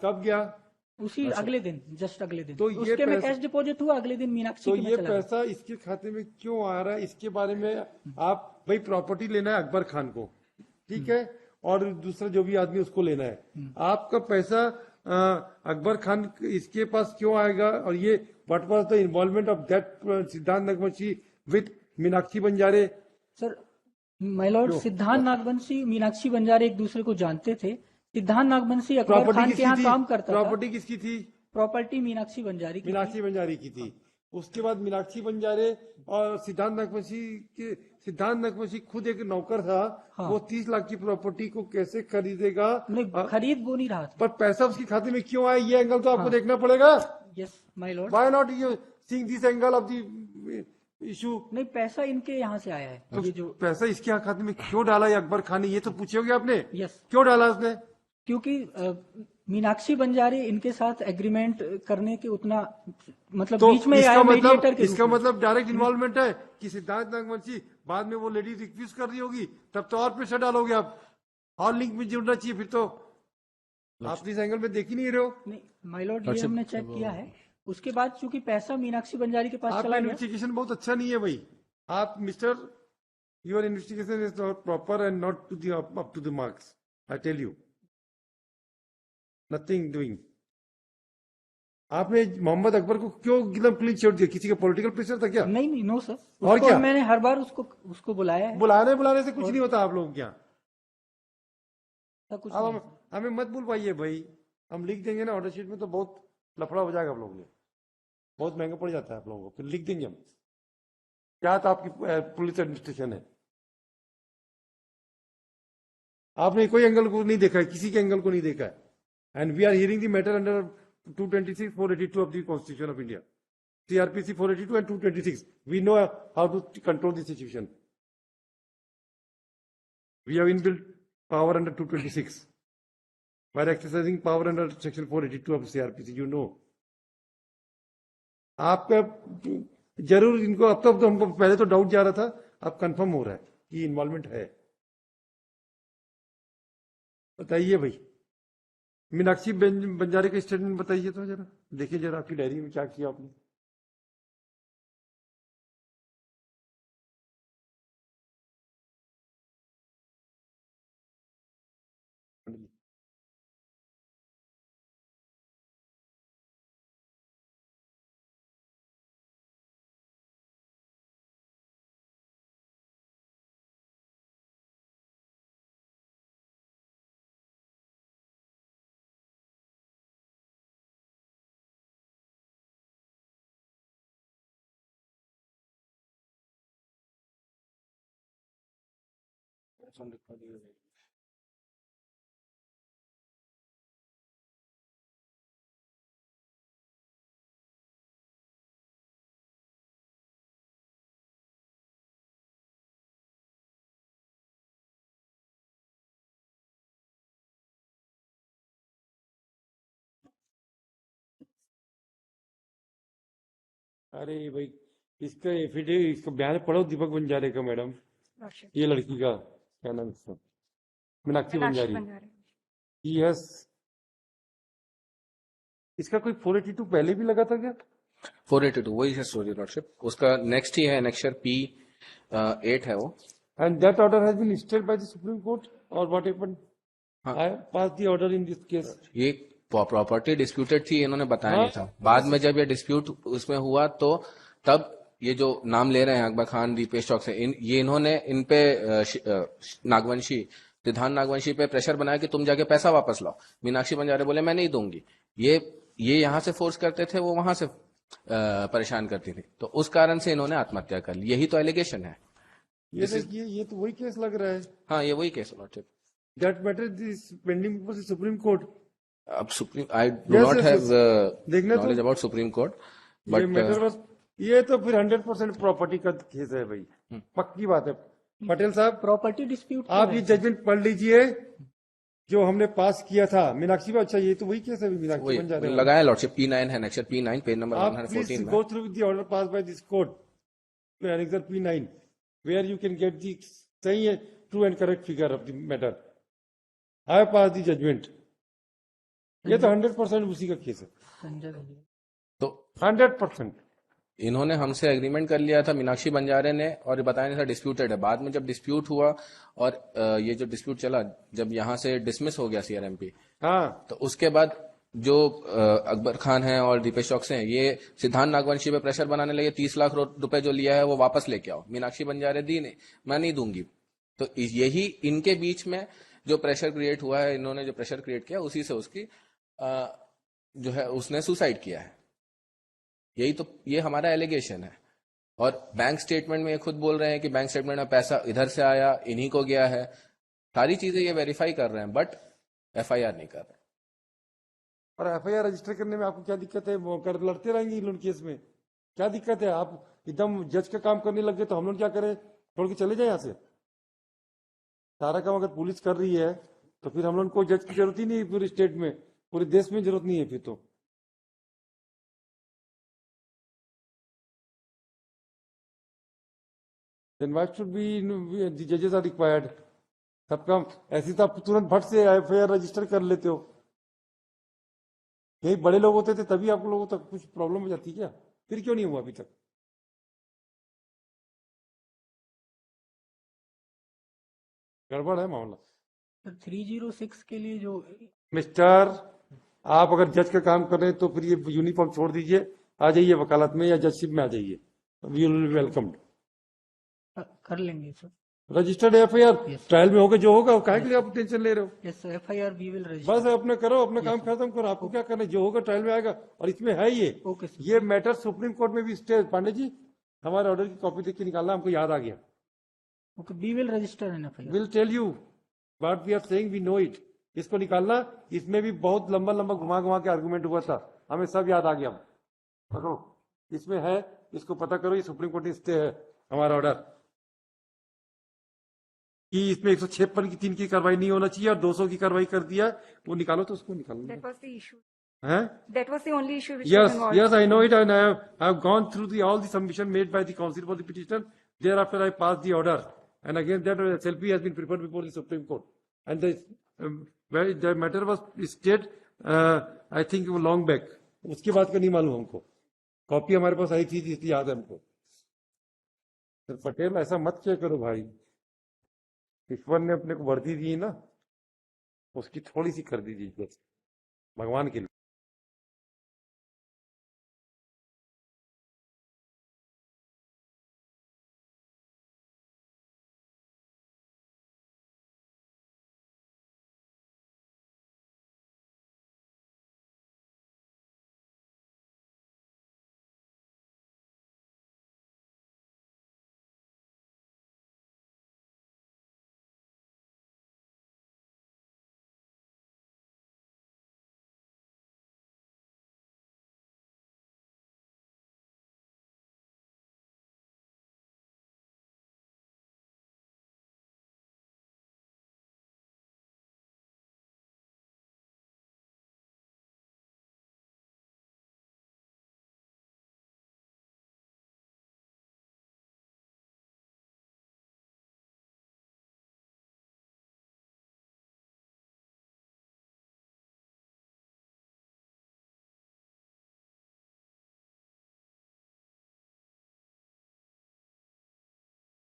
कब गया? उसी अच्छा। अगले दिन, जस्ट अगले दिन। तो ये उसके में पैसा- कैश डिपॉजिट हुआ, अगले दिन मीनाक्षी तो के में ये चला गया। पैसा इसके खाते में क्यों आ रहा है, इसके बारे में आप भाई प्रॉपर्टी लेना है अकबर खान को, ठीक है, और दूसरा जो भी आदमी उसको लेना है, आपका पैसा अकबर खान इसके पास क्यों आएगा? और ये what was the involvement of that Siddhant Nagvanshi with Meenakshi Banjare? Sir, my lord, Siddhant Nagvanshi Meenakshi बंजारे एक दूसरे को जानते थे। सिद्धांत नागवंशी अकबर प्रॉपर्टी खान के यहाँ किसकी काम थी? करता था। प्रॉपर्टी किसकी थी? प्रॉपर्टी मीनाक्षी बंजारी की थी। मीनाक्षी बंजारी की थी। उसके बाद मीनाक्षी बंजारे और सिद्धांत नागवंशी खुद एक नौकर था। हाँ। वो 30 लाख की प्रॉपर्टी को कैसे खरीदेगा? नहीं, खरीद वो नहीं रहा था। पर पैसा उसके खाते में क्यों आया, ये एंगल तो आपको हाँ। देखना पड़ेगा। Yes my Lord. Why not you seeing this angle of the issue? नहीं, पैसा इनके यहाँ से आया है। तो ये जो पैसा इसके खाते में क्यों डाला ये अकबर खान ने, ये तो पूछोगे आपने। यस, क्यों डाला उसने? क्योंकि मीनाक्षी बंजारी इनके साथ एग्रीमेंट करने के उतना मतलब तो बीच में इसका आया मतलब मीडिएटर के इसका रूप में। मतलब डायरेक्ट इन्वॉल्वमेंट है कि सिद्धांत नागवंशी बाद में वो लेडी रिक्वेस्ट कर रही होगी, तब तो और प्रेशर डालोगे आप, और लिंक में जुड़ना चाहिए फिर तो। आप इस एंगल में देख ही नहीं रहे हो। नहीं माय लॉर्ड, ये हमने चेक किया है। उसके बाद चूंकि पैसा मीनाक्षी बंजारी के पास आपका चला गया। इन्वेस्टिगेशन बहुत अच्छा नहीं है भाई। आप mister, your investigation is not proper and not to the up to the marks, I tell you, nothing doing. आपने मोहम्मद अकबर को क्यों एकदम क्लीन चिट दिया? किसी का पॉलिटिकल प्रेशर था क्या? नहीं नहीं, नो सर। और उसको क्या? मैंने हर बार उसको बुलाया है। बुलाने से कुछ नहीं होता आप लोगों के यहाँ। ऐसा कुछ अब नहीं। हमें मत बुलवाइए भाई, हम लिख देंगे ना ऑर्डर शीट में तो बहुत लफड़ा हो जाएगा आप लोगों में, बहुत महंगा पड़ जाता है आप लोगों को। फिर लिख देंगे हम क्या तो आपकी पुलिस एडमिनिस्ट्रेशन है। आपने कोई एंगल को नहीं देखा है, किसी के एंगल को नहीं देखा है। And we are hearing the matter under 226, 482 of the Constitution of India, CRPC 482 and 226. We know how to control the situation. We have inbuilt power under 226 by exercising power under section 482 of CRPC. You know. आपका जरूर इनको अब तक तो हमको पहले तो doubt जा रहा था, अब कंफर्म हो रहा है कि इन्वॉल्वमेंट है। बताइए भाई, मीनाक्षी बंजारे का स्टेटमेंट बताइए तो जरा, देखिए जरा आपकी डायरी में क्या किया आपने। अरे भाई, इसका एफिडेविट, इसका बयान पढ़ो दीपक बंजारे का मैडम, ये लड़की का क्या नाम है, मीनाक्षी बंजारी। यस, इसका कोई 482 पहले भी लगा था क्या? 482 वही है सॉरी लॉर्डशिप, उसका नेक्स्ट ही है, एनेक्शर P8 है वो। And that order has been stayed by the supreme court और व्हाट हैपेंड? हाँ। I pass the order in this case. ये प्रॉपर्टी डिस्प्यूटेड थी, इन्होंने बताया हाँ। नहीं था। बाद में जब ये डिस्प्यूट उसमें हुआ तो तब ये जो नाम ले रहे हैं अकबर खान, दीपेश चौक से, ये इन्होंने इन पे नागवंशी, सिद्धांत नागवंशी पे प्रेशर बनाया कि तुम जाके पैसा वापस लाओ। मीनाक्षी बंजारे बोले मैं नहीं दूंगी। ये यहाँ से फोर्स करते थे, वो वहां से परेशान करती थी, तो उस कारण से इन्होंने आत्महत्या कर ली। यही तो एलिगेशन है। ये देखिए, ये तो वही केस लग रहा है। हाँ, ये वही case lordship. That matter is pending before the supreme court. अब supreme, I do not have knowledge about supreme court, but ये तो फिर 100% प्रॉपर्टी का केस है भाई, पक्की बात है। पटेल साहब, प्रॉपर्टी डिस्प्यूट आप ये जजमेंट पढ़ लीजिए जो हमने पास किया था मीनाक्षी में। अच्छा, ये तो वही केस है मीनाक्षी बंजारे लगाया लॉर्डशिप। P9 है, नेक्स्ट P9 पेज नंबर आप 114 प्लीज में। Go through with the order pass by this court annexure P9 where you can get the सही है true and correct figure of the matter. I have pass the judgment. ये तो 100% उसी का case है, संजय भैया। तो 100%। इन्होंने हमसे एग्रीमेंट कर लिया था मीनाक्षी बंजारे ने, और बताया नहीं था डिस्प्यूटेड है। बाद में जब डिस्प्यूट हुआ और ये जो डिस्प्यूट चला, जब यहाँ से डिसमिस हो गया सीआरएमपी, हाँ, तो उसके बाद जो अकबर खान है और दीपेश चौकसे हैं, ये सिद्धांत नागवंशी पे प्रेशर बनाने लगे, 30 लाख रुपए जो लिया है वो वापस लेके आओ। मीनाक्षी बंजारे दी नहीं, मैं नहीं दूंगी। तो यही इनके बीच में जो प्रेशर क्रिएट हुआ है, इन्होंने जो प्रेशर क्रिएट किया उसी से उसकी जो है उसने सुसाइड किया है। यही तो ये हमारा एलिगेशन है। और बैंक स्टेटमेंट में ये खुद बोल रहे हैं कि बैंक स्टेटमेंट में पैसा इधर से आया, इन्हीं को गया है। सारी चीजें ये वेरीफाई कर रहे हैं, बट एफआईआर नहीं कर रहे। और एफआईआर रजिस्टर करने में आपको क्या दिक्कत है? वो कर लड़ते रहेंगे इन लोग केस में, क्या दिक्कत है? आप एकदम जज का काम करने लग गए तो हम लोग क्या करें? छोड़ के चले जाए यहाँ से? सारा काम अगर पुलिस कर रही है तो फिर हम लोग को जज की जरूरत ही नहीं है, पूरे स्टेट में, पूरे देश में जरूरत नहीं है फिर तो। Then why should be the judges are required? सब काम ऐसी तो आप तुरंत भट से एफआईआर रजिस्टर कर लेते हो। यही बड़े लोग होते थे तभी आप लोगों तक कुछ प्रॉब्लम हो जाती क्या? फिर क्यों नहीं हुआ अभी तक? गड़बड़ है मामला। सर 306 के लिए जो मिस्टर, आप अगर जज का काम कर रहे हैं तो फिर ये यूनिफॉर्म छोड़ दीजिए, आ जाइए वकालत में या जजशिप में आ जाइए, वी विल बी वेलकम्ड। कर लेंगे sir. Registered FIR Yes. Trial में होगा जो होगा, काहे के लिए आप टेंशन ले रहे हो? Yes sir, FIR we will बस रजिस्टर। अपना करो, अपना काम खत्म करो, आपको क्या करना है? जो होगा ट्रायल में आएगा। और इसमें है ओके सर। ये मैटर सुप्रीम कोर्ट में भी स्टे। पांडे जी, हमारे ऑर्डर की कॉपी देख के निकालना, हमको याद आ गया। Okay, we will register an FIR. Will tell you what we are saying, we know it. इसको निकालना, इसमें भी बहुत लंबा लंबा घुमा घुमा के आर्गूमेंट हुआ था, हमें सब याद आ गया। पकड़ो, इसमें है, इसको पता करो। ये सुप्रीम कोर्ट स्टे है हमारा ऑर्डर कि इसमें 156 की 3 की कार्रवाई नहीं होना चाहिए और 200 की कार्रवाई कर दिया। वो निकालो तो उसको निकालो। That was the issue. हैं? That was the only issue which was Yes, involved. yes, I know it, and I have gone through all the submission made by the counsel for the petition. Thereafter, I passed the order, and again that SLP has been preferred before the Supreme Court, and the matter was stayed, I think long back. उसके बाद का नहीं मालूम हमको, copy हमारे पास आई थी इसलिए याद है हमको। सर पटेल, ऐसा मत क्या करो भाई, ईश्वर ने अपने को वर्दी दी ना, उसकी थोड़ी सी कर दीजिए भगवान के लिए।